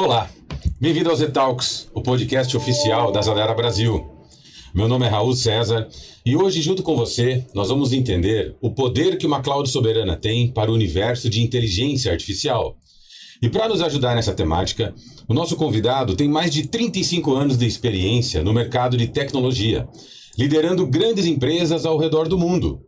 Olá, bem-vindo ao Z-Talks, o podcast oficial da Zadara Brasil. Meu nome é Raul César e hoje, junto com você, nós vamos entender o poder que uma cloud soberana tem para o universo de inteligência artificial. E para nos ajudar nessa temática, o nosso convidado tem mais de 35 anos de experiência no mercado de tecnologia, liderando grandes empresas ao redor do mundo.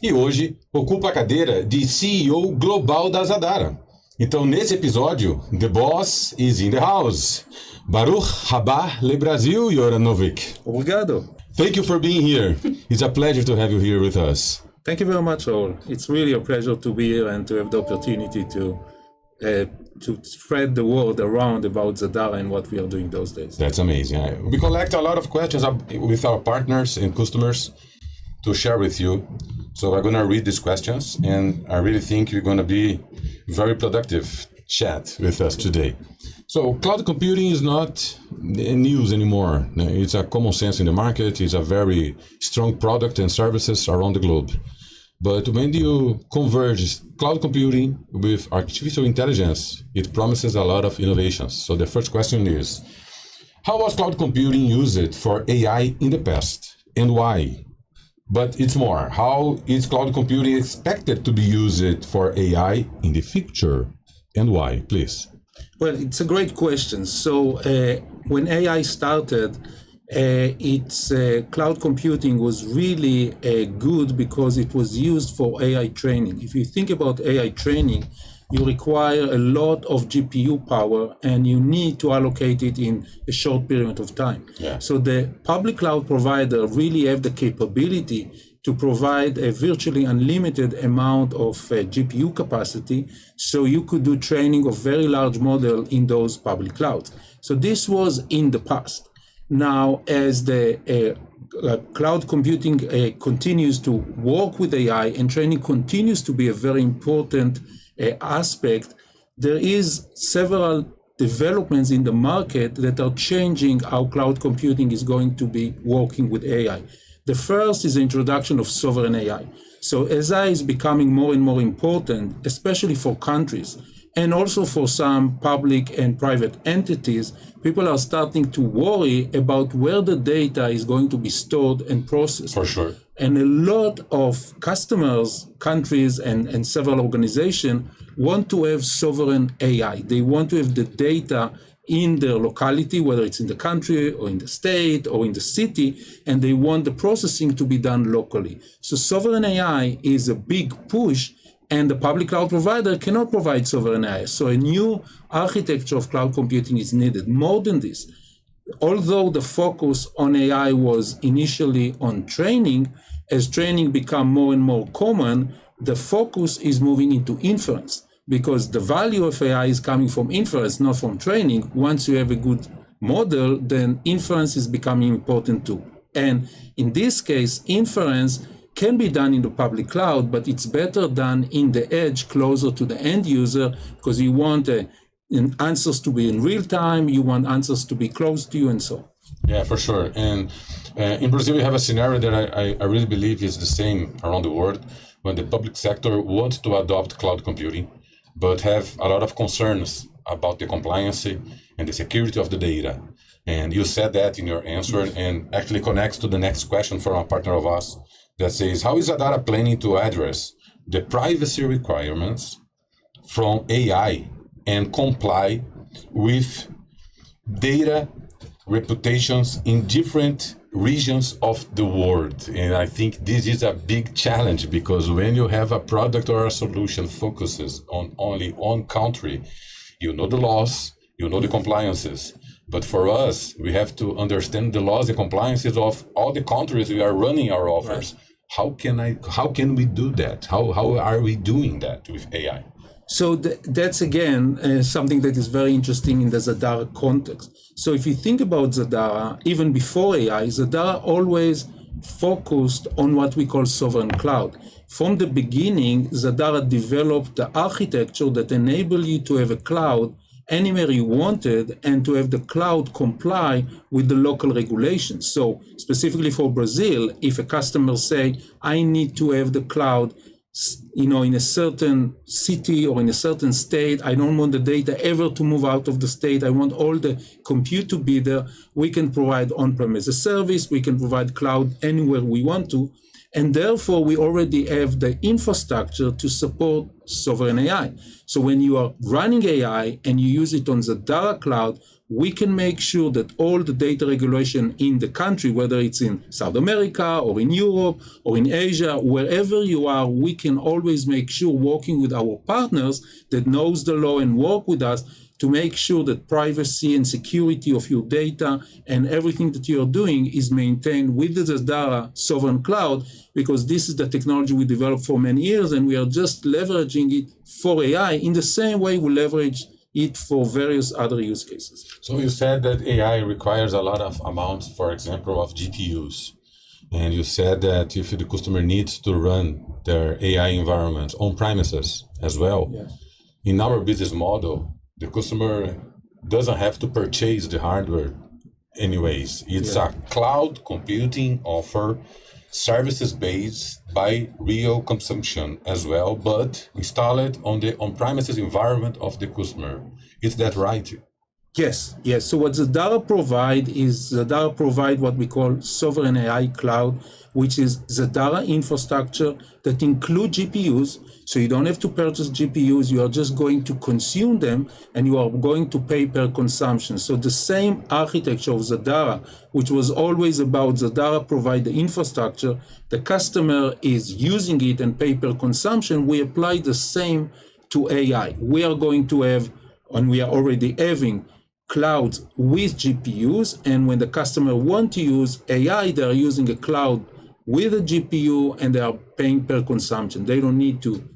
E hoje ocupa a cadeira de CEO global da Zadara. Então, nesse episódio, The Boss is in the house. Baruch haba le Brasil, Yoram Novick. Obrigado. Thank you for being here. It's a pleasure to have you here with us. Thank you very much, Raul. It's really a pleasure to be here and to have the opportunity to spread the word around about Zadara and what we are doing those days. That's amazing. We collect a lot of questions with our partners and customers to share with you. So I'm going to read these questions, and I really think you're going to be very productive chat with us today. So cloud computing is not news anymore. It's a common sense in the market. It's a very strong product and services around the globe. But when you converge cloud computing with artificial intelligence, it promises a lot of innovations. So the first question is, how was cloud computing used for AI in the past, and why? But it's more, how is cloud computing expected to be used for AI in the future, and why, please? Well, it's a great question. So when AI started, cloud computing was really good because it was used for AI training. If you think about AI training, you require a lot of GPU power and you need to allocate it in a short period of time. Yeah. So the public cloud provider really have the capability to provide a virtually unlimited amount of GPU capacity, so you could do training of very large model in those public clouds. So this was in the past. Now, as the cloud computing continues to work with AI and training continues to be a very important aspect, there is several developments in the market that are changing how cloud computing is going to be working with AI. The first is the introduction of sovereign AI. So AI is becoming more and more important, especially for countries, and also for some public and private entities. People are starting to worry about where the data is going to be stored and processed. For sure. And a lot of customers, countries, and several organizations want to have sovereign AI. They want to have the data in their locality, whether it's in the country or in the state or in the city, and they want the processing to be done locally. So sovereign AI is a big push, and the public cloud provider cannot provide sovereign AI. So a new architecture of cloud computing is needed. More than this, although the focus on AI was initially on training, as training become more and more common, the focus is moving into inference, because the value of AI is coming from inference, not from training. Once you have a good model, then inference is becoming important too. And in this case, inference can be done in the public cloud, but it's better done in the edge, closer to the end user, because you want answers to be in real time, you want answers to be close to you, and so on. Yeah, for sure. And in Brazil, we have a scenario that I really believe is the same around the world, when the public sector wants to adopt cloud computing, but have a lot of concerns about the compliance and the security of the data. And you said that in your answer, and actually connects to the next question from a partner of us that says, how is Zadara planning to address the privacy requirements from AI and comply with data reputations in different regions of the world? And I think this is a big challenge, because when you have a product or a solution focuses on only one country, you know the laws, you know the compliances. But for us, we have to understand the laws and compliances of all the countries we are running our offers. Right. How can we do that? How are we doing that with AI? So that's again something that is very interesting in the Zadara context. So if you think about Zadara, even before AI, Zadara always focused on what we call sovereign cloud. From the beginning, Zadara developed the architecture that enabled you to have a cloud anywhere you wanted and to have the cloud comply with the local regulations. So specifically for Brazil, if a customer say, I need to have the cloud in a certain city or in a certain state. I don't want the data ever to move out of the state. I want all the compute to be there. We can provide on-prem as a service. We can provide cloud anywhere we want to. And therefore, we already have the infrastructure to support sovereign AI. So when you are running AI and you use it on Zadara Cloud, we can make sure that all the data regulation in the country, whether it's in South America or in Europe or in Asia, wherever you are, we can always make sure, working with our partners that knows the law and work with us, to make sure that privacy and security of your data and everything that you are doing is maintained with the Zadara Sovereign Cloud, because this is the technology we developed for many years, and we are just leveraging it for AI in the same way we leverage it for various other use cases. So you said that AI requires a lot of amounts, for example, of GPUs. And you said that if the customer needs to run their AI environments on premises as well, Yes. in our business model, the customer doesn't have to purchase the hardware anyways. It's a cloud computing offer, services based by real consumption as well, but installed on the on-premises environment of the customer. Is that right? Yes. So what Zadara provide what we call sovereign AI cloud, which is Zadara infrastructure that include GPUs. So you don't have to purchase GPUs. You are just going to consume them, and you are going to pay per consumption. So the same architecture of Zadara, which was always about Zadara provide the infrastructure, the customer is using it and pay per consumption. We apply the same to AI. We are going to have, and we are already having, clouds with GPUs, and when the customer want to use AI, they are using a cloud with a GPU, and they are paying per consumption. They don't need to,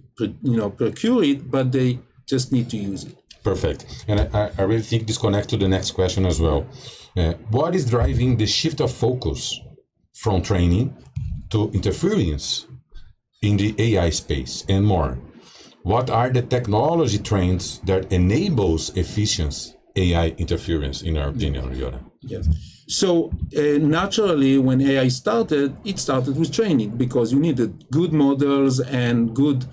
procure it, but they just need to use it. Perfect. And I really think this connects to the next question as well. What is driving the shift of focus from training to interference in the AI space and more? What are the technology trends that enables efficient AI interference, in our opinion, Yoram? Yes. So naturally, when AI started, it started with training, because you needed good models and good,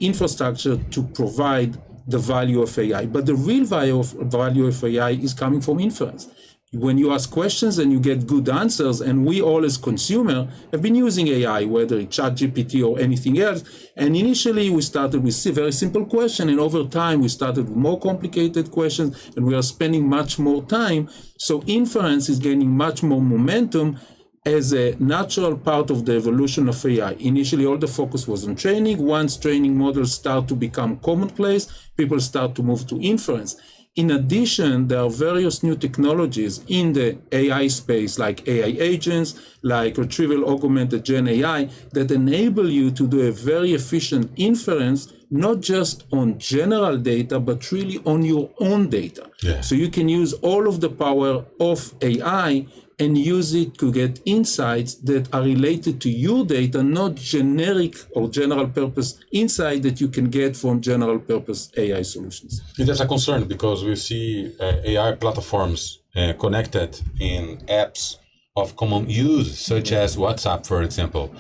infrastructure to provide the value of AI. But the real value of AI is coming from inference. When you ask questions and you get good answers, and we all as consumer have been using AI, whether it's ChatGPT or anything else, and initially we started with very simple questions, and over time we started with more complicated questions, and we are spending much more time. So inference is gaining much more momentum as a natural part of the evolution of AI. Initially, all the focus was on training. Once training models start to become commonplace, people start to move to inference. In addition, there are various new technologies in the AI space, like AI agents, like retrieval augmented Gen AI, that enable you to do a very efficient inference, not just on general data, but really on your own data. Yeah. So you can use all of the power of AI and use it to get insights that are related to your data, not generic or general purpose insight that you can get from general purpose AI solutions. There's a concern because we see AI platforms connected in apps of common use, such as WhatsApp, for example.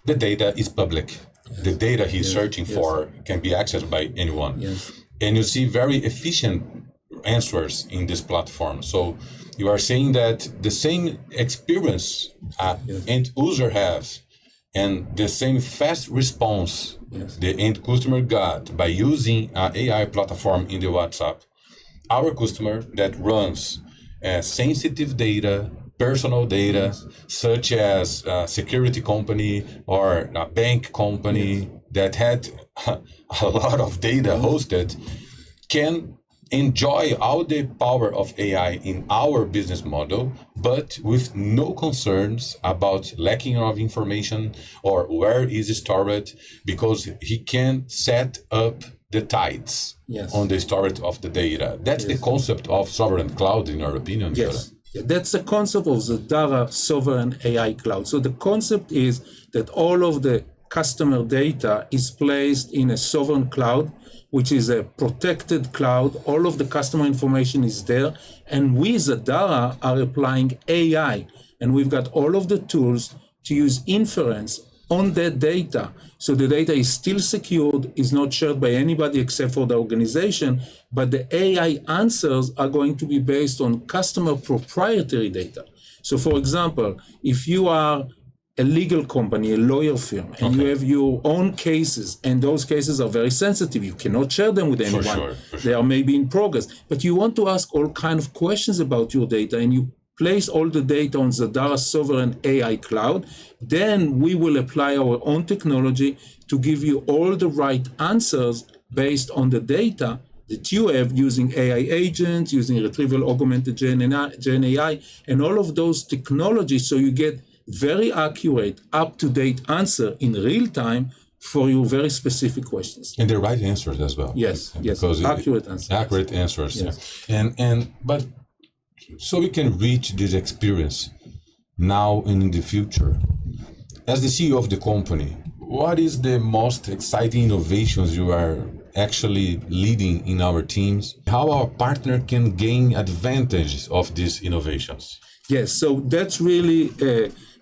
The data is public. The data he's searching for can be accessed by anyone. Yes. And you see very efficient answers in this platform. So you are saying that the same experience end user has and the same fast response the end customer got by using an AI platform in the WhatsApp, our customer that runs sensitive data, personal data, such as a security company or a bank company that had a lot of data hosted, can enjoy all the power of AI in our business model, but with no concerns about lacking of information or where is it stored, because he can set up the tides on the storage of the data. That's the concept of sovereign cloud, in your opinion? Yes. That's the concept of Zadara Sovereign AI Cloud. So the concept is that all of the customer data is placed in a sovereign cloud, which is a protected cloud. All of the customer information is there. And we, Zadara, are applying AI. And we've got all of the tools to use inference on that data. So the data is still secured, is not shared by anybody except for the organization, but the AI answers are going to be based on customer proprietary data. So for example, if you are a legal company, a lawyer firm, and you have your own cases, and those cases are very sensitive, you cannot share them with anyone. For sure. They are maybe in progress, but you want to ask all kind of questions about your data, and you place all the data on Zadara Sovereign AI Cloud, then we will apply our own technology to give you all the right answers based on the data that you have using AI agents, using retrieval augmented Gen AI, and all of those technologies, so you get very accurate, up-to-date answer in real time for your very specific questions. And the right answers as well. Yes, accurate answers. Accurate answers. Yes. But so we can reach this experience now and in the future. As the CEO of the company, what is the most exciting innovations you are actually leading in our teams? How our partner can gain advantage of these innovations? Yes, so that's really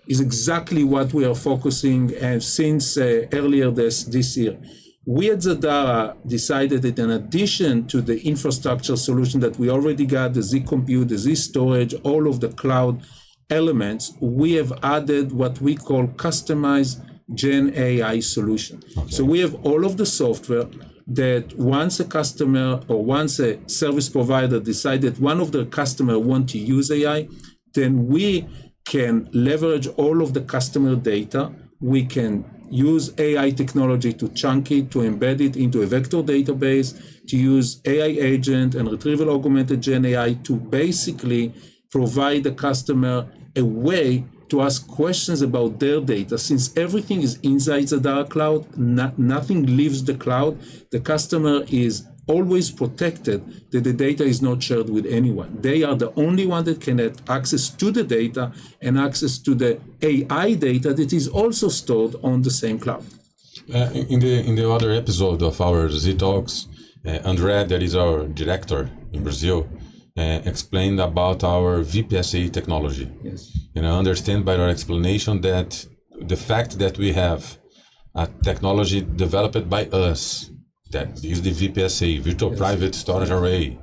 is exactly what we are focusing since earlier this year. We at Zadara decided that in addition to the infrastructure solution that we already got, the Z Compute, the Z Storage, all of the cloud elements, we have added what we call customized Gen AI solution. So we have all of the software that once a customer or once a service provider decided one of their customers want to use AI, then we can leverage all of the customer data. We can use AI technology to chunk it, to embed it into a vector database, to use AI agent and retrieval augmented Gen AI to basically provide the customer a way to ask questions about their data. Since everything is inside Zadara Cloud, nothing leaves the cloud, the customer is always protected that the data is not shared with anyone. They are the only one that can have access to the data and access to the AI data that is also stored on the same cloud. In the other episode of our Z Talks, André, that is our director in Brazil, explained about our VPSA technology. Yes. And I understand by our explanation that the fact that we have a technology developed by us, that is the VPSA, Virtual Private Storage Array,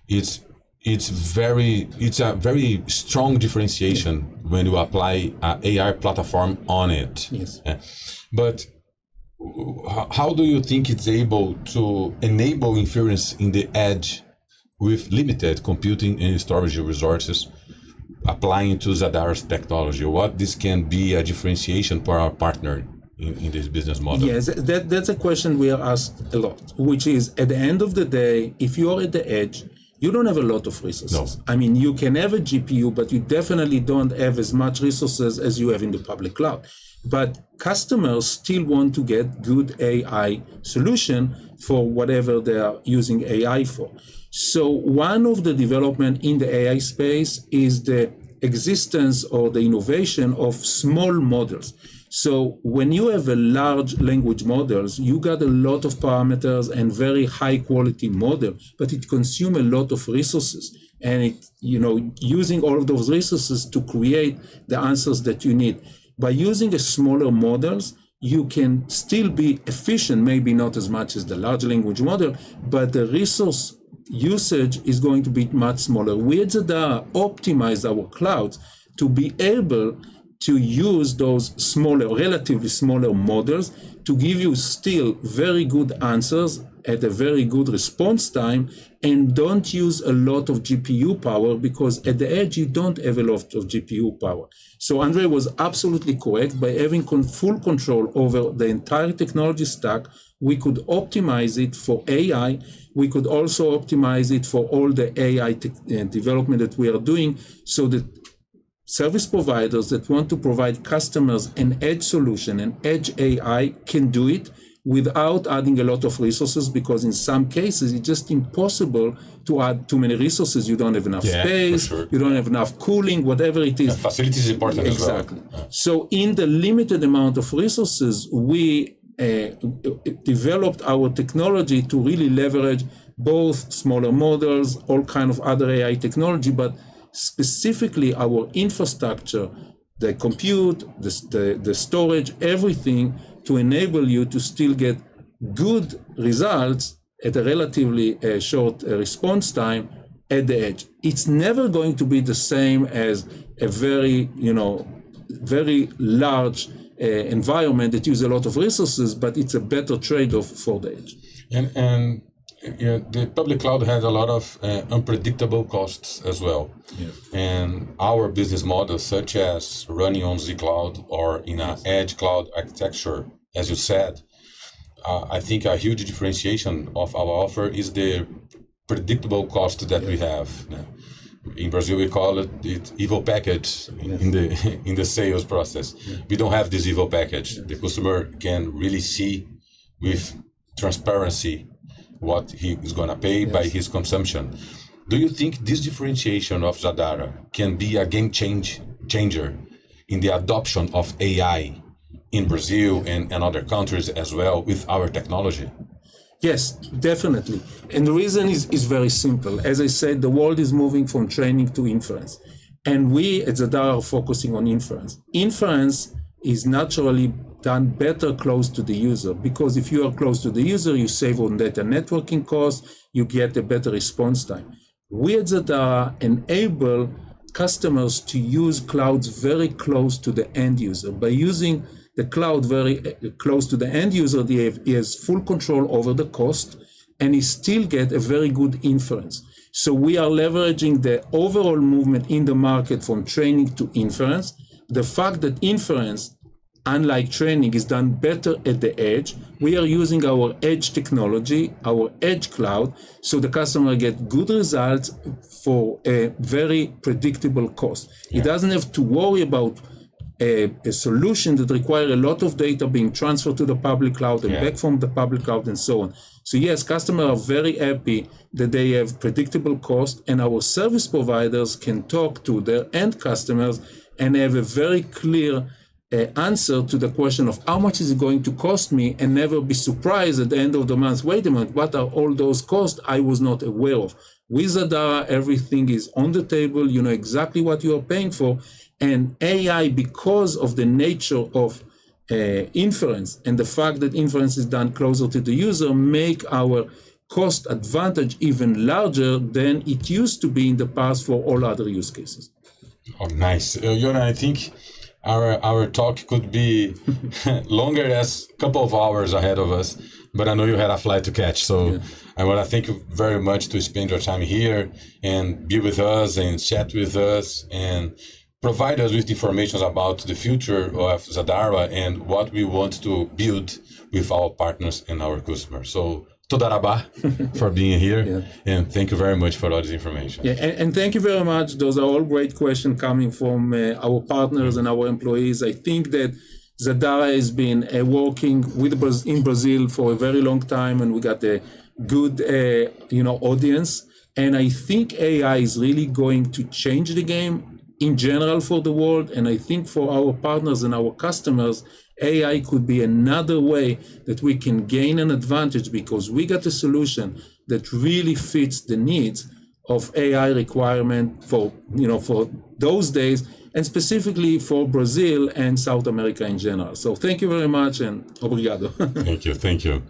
it's a very strong differentiation when you apply an AI platform on it. Yes. But how do you think it's able to enable inference in the edge with limited computing and storage resources, applying to Zadara's technology? What this can be a differentiation for our partner in this business model? Yes, that's a question we are asked a lot, which is at the end of the day, if you are at the edge, you don't have a lot of resources. No. I mean, you can have a GPU, but you definitely don't have as much resources as you have in the public cloud. But customers still want to get good AI solution for whatever they are using AI for. So one of the development in the AI space is the existence or the innovation of small models. So when you have a large language models, you got a lot of parameters and very high quality model, but it consumes a lot of resources. And it, using all of those resources to create the answers that you need. By using a smaller models, you can still be efficient, maybe not as much as the large language model, but the resource usage is going to be much smaller. We at Zadara optimize our clouds to be able to use those relatively smaller models to give you still very good answers at a very good response time, and don't use a lot of GPU power, because at the edge you don't have a lot of GPU power. So Andre was absolutely correct. By having full control over the entire technology stack, we could optimize it for AI. We could also optimize it for all the AI development that we are doing, so that service providers that want to provide customers an edge solution, an edge AI, can do it without adding a lot of resources, because in some cases it's just impossible to add too many resources. You don't have enough space, for sure. You don't have enough cooling, whatever it is. Facility is important exactly. as well. So in the limited amount of resources, we developed our technology to really leverage both smaller models, all kind of other AI technology, but specifically our infrastructure the compute, the storage, everything to enable you to still get good results at a relatively short response time at the edge. It's never going to be the same as a very large environment that uses a lot of resources, but it's a better trade-off for the edge. And the public cloud has a lot of unpredictable costs as well. Yes. And our business models, such as running on Z Cloud or in an edge cloud architecture, as you said, I think a huge differentiation of our offer is the predictable cost that we have. In Brazil, we call it the evil package in the sales process. We don't have this evil package. The customer can really see with transparency what he is going to pay by his consumption. Do you think this differentiation of Zadara can be a game changer in the adoption of AI in Brazil and other countries as well with our technology? Yes, definitely. And the reason is very simple. As I said, the world is moving from training to inference. And we at Zadara are focusing on inference. Inference is naturally done better close to the user, because if you are close to the user, you save on data networking costs, you get a better response time. We at Zadara enable customers to use clouds very close to the end user. By using the cloud very close to the end user, he has full control over the cost, and he still get a very good inference. So we are leveraging the overall movement in the market from training to inference. The fact that inference, unlike training, is done better at the edge, we are using our edge technology, our edge cloud, so the customer get good results for a very predictable cost. He doesn't have to worry about a solution that requires a lot of data being transferred to the public cloud and back from the public cloud and so on. So yes, customers are very happy that they have predictable cost, and our service providers can talk to their end customers and have a very clear answer to the question of how much is it going to cost me, and never be surprised at the end of the month, wait a minute, what are all those costs I was not aware of? With Zadara, everything is on the table, you know exactly what you are paying for, and AI, because of the nature of inference and the fact that inference is done closer to the user, make our cost advantage even larger than it used to be in the past for all other use cases. Oh, nice. Yoram, I think our talk could be longer, as a couple of hours ahead of us, but I know you had a flight to catch. So I want to thank you very much to spend your time here and be with us and chat with us and provide us with information about the future of Zadara and what we want to build with our partners and our customers. So toda rabá for being here, and thank you very much for all this information. And thank you very much. Those are all great questions coming from our partners and our employees. I think that Zadara has been working in Brazil for a very long time, and we got a good audience. And I think AI is really going to change the game in general for the world, and I think for our partners and our customers, AI could be another way that we can gain an advantage, because we got a solution that really fits the needs of AI requirement for those days, and specifically for Brazil and South America in general. So thank you very much, and obrigado. Thank you.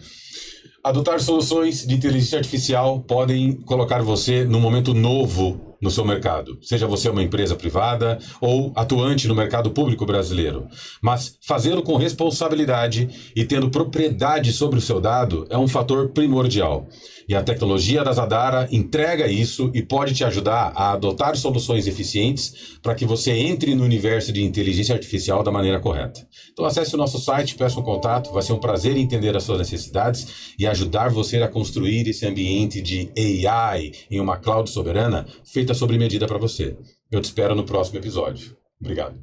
Adotar soluções de inteligência artificial podem colocar você num momento novo no seu mercado, seja você uma empresa privada ou atuante no mercado público brasileiro. Mas fazê-lo com responsabilidade e tendo propriedade sobre o seu dado é um fator primordial. E a tecnologia da Zadara entrega isso e pode te ajudar a adotar soluções eficientes para que você entre no universo de inteligência artificial da maneira correta. Então acesse o nosso site, peça um contato, vai ser um prazer entender as suas necessidades e ajudar você a construir esse ambiente de AI em uma cloud soberana feita sobre medida para você. Eu te espero no próximo episódio. Obrigado.